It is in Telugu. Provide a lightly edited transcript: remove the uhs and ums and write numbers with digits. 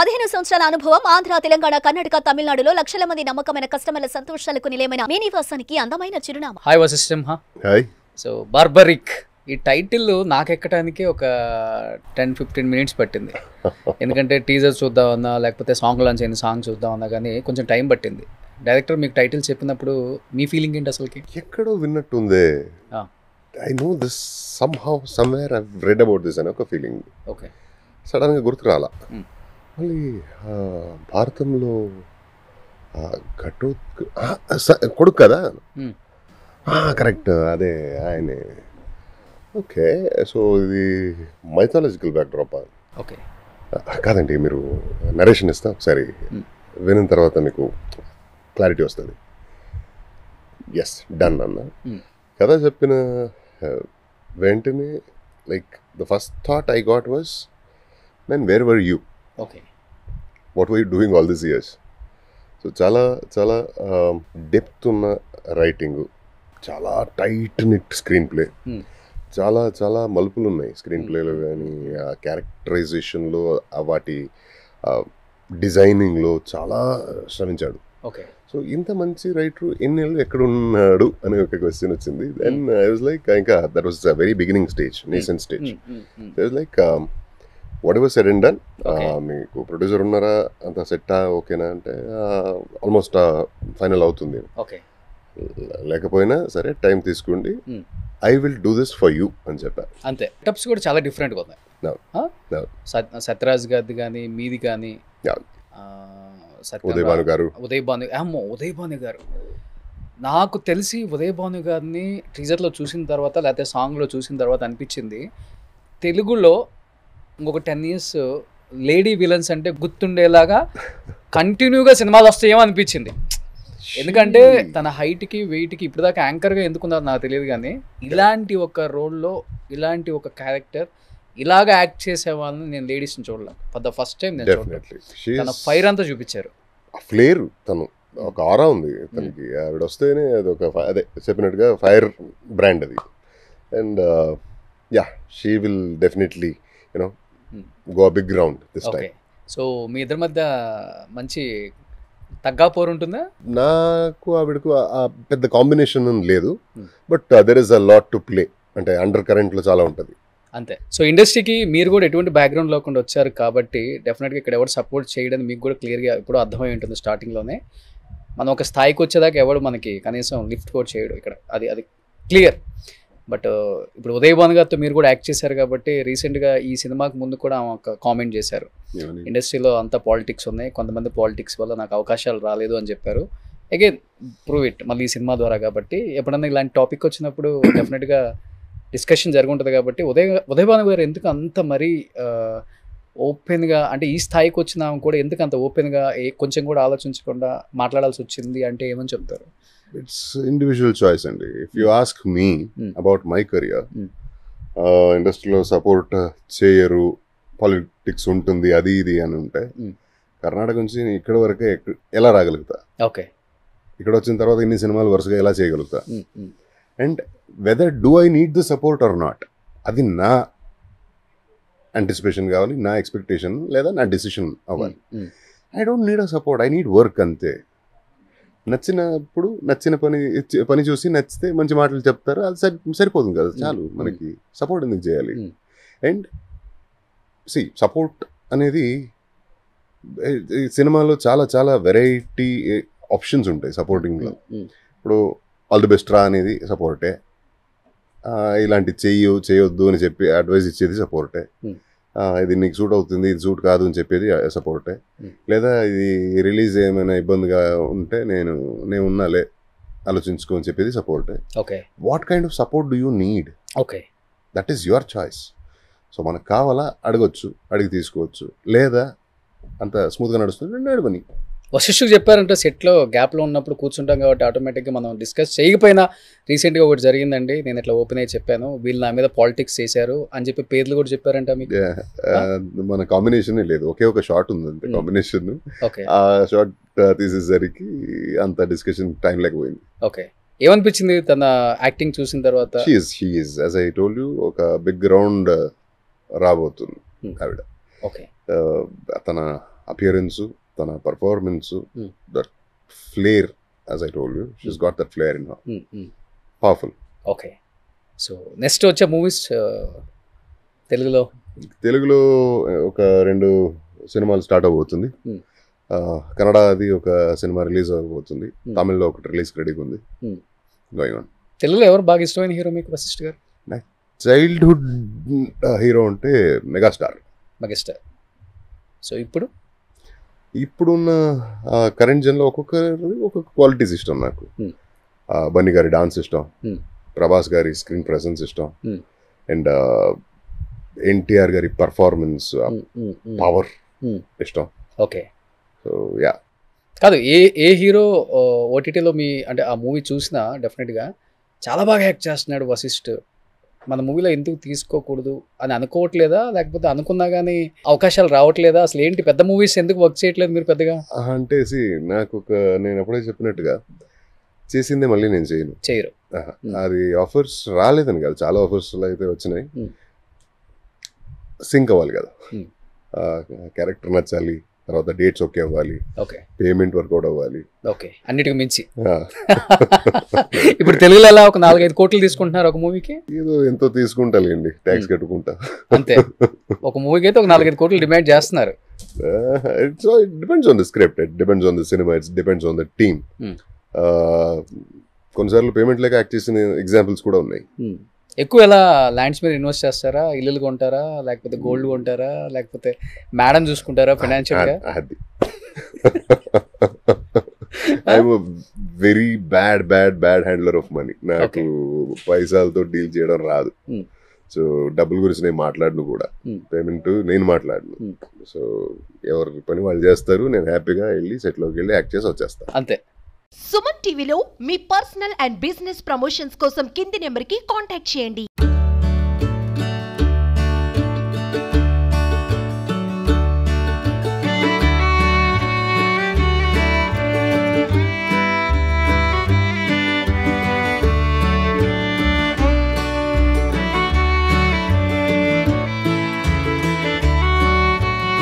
15 సంవత్సరాల అనుభవం ఆంధ్ర, తెలంగాణ, కర్ణాటక, తమిళనాడులో లక్షల మంది నమ్మకమైన కస్టమర్ల సంతోషాలకు నిలయమైన మీ నివాసానికి అందమైన చిరునామా. హాయ్ వశిష్ఠం. హాయ్. సో బార్బరిక్ ఈ టైటిల్ నాకెక్కడానికి ఒక 10-15 మినిట్స్ పట్టింది. ఎందుకంటే టీజర్ చూద్దామన్నా లేకపోతే సాంగ్ లాంచ్ అయిన సాంగ్ చూద్దామన్నా కానీ కొంచెం టైం పట్టింది. డైరెక్టర్ మీకు టైటిల్ చెప్పినప్పుడు మీ ఫీలింగ్ ఏంటి అసలుకి? ఎక్కడో విన్నట్టుందే. I know this somehow somewhere I read about this అని ఒక ఫీలింగ్. ఓకే. సడన్గా గుర్తు రాలా. మళ్ళీ భారతంలో కొడుకు కదా, కరెక్ట్, అదే ఆయనే. ఓకే, సో ఇది మైథాలజికల్ బ్యాక్డ్రాప్. ఓకే కాదండి, మీరు నరేషన్ ఇస్తా ఒకసారి, వినిన తర్వాత మీకు క్లారిటీ వస్తుంది. ఎస్, డన్ అన్న. కథ చెప్పిన వెంటనే like the first thought I got was, man where were you, okay, what were you doing all this years. So చాలా చాలా డెప్త్ ఉన్న రైటింగ్, చాలా టైట్ నిట్ స్క్రీన్ ప్లే, చాలా చాలా మలుపులు ఉన్నాయి స్క్రీన్ ప్లేలో కానీ, ఆ క్యారెక్టరైజేషన్లో, వాటి డిజైనింగ్లో చాలా శ్రమించాడు. ఓకే. సో ఇంత మంచి రైటర్ ఎన్నేళ్ళు ఎక్కడ ఉన్నాడు అనే ఒక క్వశ్చన్ వచ్చింది. దెన్ ఐ వాజ్ లైక్, ఇంకా that was a very beginning stage, nascent stage. I was like what ever said and done. మీకు ప్రొడ్యూసర్ ఉన్నారా, అంత సెట్టా, ఓకేనా అంటే ఆల్మోస్ట్ ఫైనల్ అవుతుంది. ఓకే. లేకపోయినా సరే టైం తీసుకోండి, I will do this for you అని చెప్పారు. అంతే. టప్స్ కూడా చాలా డిఫరెంట్గా ఉన్నాయి. సత్యరాజ్ గారిది కానీ మీది కానీ, ఉదయ్ భాను గారు. నాకు తెలిసి ఉదయ్ భాను గారిని టీజర్లో చూసిన తర్వాత లేకపోతే సాంగ్లో చూసిన తర్వాత అనిపించింది, తెలుగులో ఇంకొక 10 years లేడీ విలన్స్ అంటే గుర్తుండేలాగా కంటిన్యూగా సినిమాలు వస్తాయేమో అనిపించింది. ఎందుకంటే తన హైట్కి వెయిట్కి ఇప్పటిదాకా యాంకర్గా ఎందుకున్నారు నాకు తెలియదు, కానీ ఇలాంటి ఒక రోల్లో ఇలాంటి ఒక క్యారెక్టర్ ఇలాగా యాక్ట్ చేసే వాళ్ళని నేను లేడీస్ని చూడలేదు. ఫర్ ద ఫస్ట్ టైం నేను చూడలేదు. తన ఫైర్ అంతా చూపించారు. ఫ్లేర్, తను ఒక ఆరా ఉంది తనకి. ఆవిడ వస్తేనే అది ఒక, అదే చెప్పినట్టుగా ఫైర్ బ్రాండ్ అది. And yeah, she will definitely you know go big ground this time. So మీ ఇద్దరి మధ్య మంచి తగ్గా పోరు ఉంటుందా? నాకు ఆవిడకు పెద్ద కాంబినేషన్ లేదు, but there is a lot to play. అంటే అండర్ కరెంట్లో చాలా ఉంటుంది. అంతే. సో ఇండస్ట్రీకి మీరు కూడా ఎటువంటి బ్యాక్గ్రౌండ్ లేకుండా వచ్చారు కాబట్టి డెఫినెట్గా ఇక్కడ ఎవరు సపోర్ట్ చేయడం మీకు కూడా క్లియర్గా ఇప్పుడు అర్థమై ఉంటుంది. స్టార్టింగ్లోనే మనం ఒక స్థాయికి వచ్చేదాకా ఎవడు మనకి కనీసం లిఫ్ట్ కూడా చేయడు ఇక్కడ, అది క్లియర్. బట్ ఇప్పుడు ఉదయ్ భాను గారితో మీరు కూడా యాక్ట్ చేశారు కాబట్టి రీసెంట్గా ఈ సినిమాకి ముందు కూడా ఒక కామెంట్ చేశారు, ఇండస్ట్రీలో అంతా పాలిటిక్స్ ఉన్నాయి, కొంతమంది పాలిటిక్స్ వల్ల నాకు అవకాశాలు రాలేదు అని చెప్పారు. అగైన్ ప్రూవ్ ఇట్ మళ్ళీ ఈ సినిమా ద్వారా. కాబట్టి ఎప్పుడన్నా ఇలాంటి టాపిక్ వచ్చినప్పుడు డెఫినెట్గా డిస్కషన్ జరుగుంటుంది. కాబట్టి ఉదయ్ భాను గారు ఎందుకు అంత మరీ ఓపెన్గా, అంటే ఈ స్థాయికి వచ్చినా కూడా ఎందుకు అంత ఓపెన్గా కొంచెం కూడా ఆలోచించకుండా మాట్లాడాల్సి వచ్చింది అంటే ఏమని చెప్తారు? ఇట్స్ ఇండివిజువల్ చాయిస్ అండి. If you ask me about my career, ఇండస్ట్రీలో సపోర్ట్ చేయరు, పాలిటిక్స్ ఉంటుంది, అది ఇది అని ఉంటే కర్ణాటక నుంచి ఇక్కడ వరకే ఎలా రాగలుగుతా? ఓకే. ఇక్కడ వచ్చిన తర్వాత ఇన్ని సినిమాలు వరుసగా ఎలా చేయగలుగుతా? And whether do I need the support or not, అది నా యాంటిసిపేషన్ కావాలి, నా ఎక్స్పెక్టేషన్ లేదా నా డెసిషన్ అవ్వాలి. I don't need a support, I need work అంతే. నచ్చినప్పుడు నచ్చిన పని చూసి నచ్చితే మంచి మాటలు చెప్తారు, అది సరిపోతుంది కదా, చాలు. మనకి సపోర్ట్ ఎందుకు చేయాలి? అండ్ సపోర్ట్ అనేది సినిమాలో చాలా చాలా వెరైటీ ఆప్షన్స్ ఉంటాయి సపోర్టింగ్లో. ఇప్పుడు ఆల్ ది బెస్ట్ రా అనేది సపోర్టే, ఇలాంటి చేయొద్దు అని చెప్పి అడ్వైస్ ఇచ్చేది సపోర్టే, ఇది నీకు సూట్ అవుతుంది, ఇది సూట్ కాదు అని చెప్పేది సపోర్టే, లేదా ఇది రిలీజ్ ఏమైనా ఇబ్బందిగా ఉంటే నేను ఉన్నాలే ఆలోచించుకో అని చెప్పేది సపోర్టే. Okay. What kind of support do you need? Okay, that is your choice. So మనకు కావాలా అడగొచ్చు, అడిగి తీసుకోవచ్చు, లేదా అంత స్మూత్గా నడుస్తుంది నడవని. వశిష్ఠుకు చెప్పారంటే సెట్లో గ్యాప్లో ఉన్నప్పుడు కూర్చుంటాం కాబట్టి ఆటోమేటిక్గా మనం డిస్కస్ చేయకపోయినా రీసెంట్గా ఒకటి జరిగిందండి, నేను ఇట్లా ఓపెన్ అయ్యి చెప్పాను, వీళ్ళు నా మీద పాలిటిక్స్ చేశారు అని చెప్పి పేర్లు కూడా చెప్పారంట మీకు? మన కాంబినేషన్ లేదు, ఒకే ఒక షార్ట్ ఉంది అంతే కాంబినేషన్. ఆ షార్ట్ తీసేసరికి అంత డిస్కషన్ టైం లేకపోయింది. ఓకే. ఏమనిపించింది తన యాక్టింగ్ చూసిన తర్వాత? She is as I told you ఒక బిగ్ గ్రౌండ్ రాబోతుంది ఆవిడ. ఓకే. తన అపియరెన్స్, తన performance, that flair, as I told you, she's got that flair in her, powerful. Okay, so next వచ్చే మూవీస్ తెలుగులో ఒక 2 సినిమాలు స్టార్ట్ అవబోతుంది. కన్నడది ఒక సినిమా రిలీజ్ అవబోతుంది, తమిళ్లో ఒకటి రిలీజ్ రెడీగా ఉంది. Going on. తెలుగులో ఎవరు బాగా ఇష్టమైన హీరో మీకు వశిష్ఠ్ గారు? చైల్డ్హుడ్ హీరో అంటే మెగాస్టార్. సో ఇప్పుడున్న కరెంట్ జన్లో ఒక్కొక్క క్వాలిటీస్ ఇష్టం నాకు. బన్నీ గారి డాన్స్ ఇష్టం, ప్రభాస్ గారి స్క్రీన్ ప్రెసెన్స్ ఇష్టం, అండ్ ఎన్టీఆర్ గారి పర్ఫార్మెన్స్, పవర్ ఇష్టం. Okay, so yeah. కాదు, ఏ హీరో ఓటీటీలో మీ అంటే ఆ మూవీ చూసినా డెఫినెట్గా చాలా బాగా యాక్ట్ చేస్తున్నాడు వశిష్ఠ్, మన మూవీలో ఎందుకు తీసుకోకూడదు అని అనుకోవట్లేదా? లేకపోతే అనుకున్నా కానీ అవకాశాలు రావట్లేదా? అసలు ఏంటి పెద్ద మూవీస్ ఎందుకు వర్క్ చేయట్లేదు మీరు పెద్దగా? అంటే నాకు నేను అప్పుడే చెప్పినట్టుగా చేసిందే మళ్ళీ నేను చేయరు. అది ఆఫర్స్ రాలేదని కాదు, చాలా ఆఫర్స్ అయితే వచ్చినాయి. సింక్ అవ్వాలి కదా, క్యారెక్టర్ నచ్చాలి, తర్వాత డేట్స్ ఓకే అవ్వాలి, పేమెంట్ వర్కౌట్ అవ్వాలి, అన్నిటికి మించి. ఇప్పుడు తెలుగులో ఎలా ఒక 4-5 కోట్లు తీసుకుంటున్నారు ఒక మూవీకి? ఏదో ఎంతో తీసుకుంటాలేండి, ట్యాక్స్ కట్టుకుంటా అంతే. ఒక మూవీకి అయితే ఒక 4-5 కోట్లు డిమాండ్ చేస్తున్నారు. It depends on the script, it depends on the cinema, it depends on the team. కొన్నిసార్లు పేమెంట్ లేక యాక్ట్ చేసిన ఎగ్జాంపుల్స్ కూడా ఉన్నాయి. ఎక్కువ ఎలా ల్యాండ్స్ మీద ఇన్వెస్ట్ చేస్తారా, ఇల్లులు కొంటారా, లేకపోతే గోల్డ్ కొంటారా, లేకపోతే మేడం చూసుకుంటారా ఫైనాన్షియల్ గా? అది I'm very bad handler of money. నాకు పైసలతో డీల్ చేయడం రాదు. సో డబ్బుల గురించి నేను మాట్లాడను కూడా, పేమెంట్ నేను మాట్లాడను. సో ఎవరి పని వాళ్ళు చేస్తారు, నేను హ్యాపీగా వెళ్ళి సెట్లోకి వెళ్ళి యాక్ట్ చేసి వచ్చేస్తాను, అంతే. సుమన్ టీవీలో మీ పర్సనల్ అండ్ బిజినెస్ ప్రమోషన్స్ కోసం కింది నెంబర్కి కాంటాక్ట్ చేయండి.